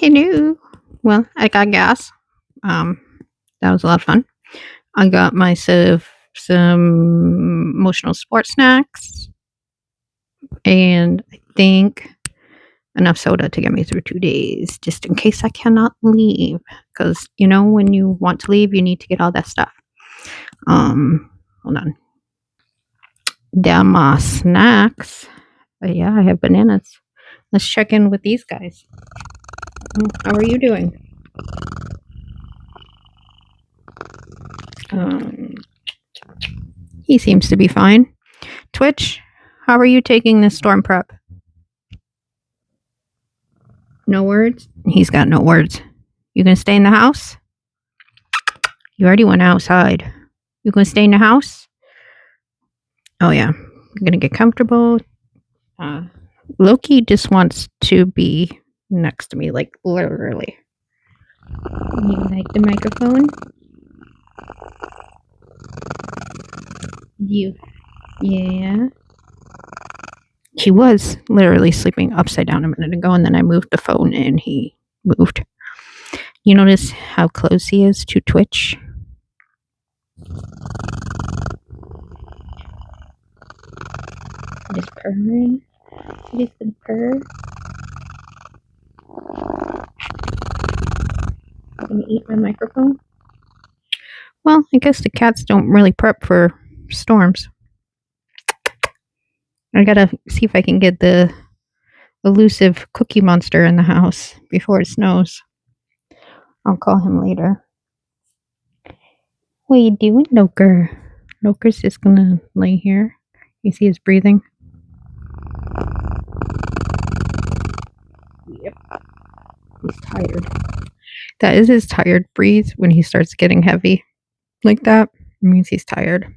Hello. Well, I got gas. Um, that was a lot of fun. I got myself some emotional sport snacks and I think enough soda to get me through 2 days, just in case I cannot leave. Because when you want to leave, you need to get all that stuff. Hold on. Down my snacks. Yeah, I have bananas. Let's check in with these guys. How are you doing? Um, he seems to be fine. Twitch, how are you taking this storm prep? No words? He's got no words. You gonna stay in the house? You already went outside. You gonna stay in the house? Oh yeah. You're gonna get comfortable. Uh, Loki just wants to be next to me, like literally. You like the microphone? You, yeah. He was literally sleeping upside down a minute ago, and then I moved the phone and he moved. You notice how close he is to Twitch? Just purring. Just gonna purr. Gonna eat my microphone. Well, I guess the cats don't really prep for storms. I gotta see if I can get the elusive Cookie Monster in the house before it snows. I'll call him later. What you doing, Loker? Loker's just gonna lay here. You see his breathing? Yep. He's tired. That is his tired breathe when he starts getting heavy like that. It means he's tired.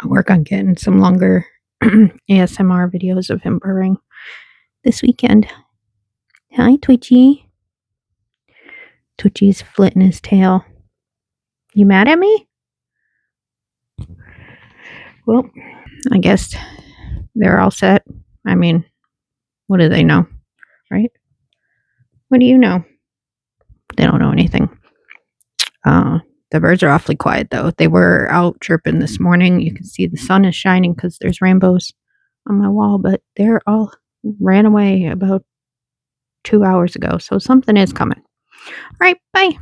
I'll work on getting some longer ASMR videos of him purring this weekend. Hi, Twitchy. Twitchy's flitting his tail. You mad at me? Well, I guess they're all set. I mean, what do they know, right? What do you know? They don't know anything. The birds are awfully quiet, though. They were out chirping this morning. You can see the sun is shining because there's rainbows on my wall, but they're all ran away about 2 hours ago. So something is coming. All right, bye.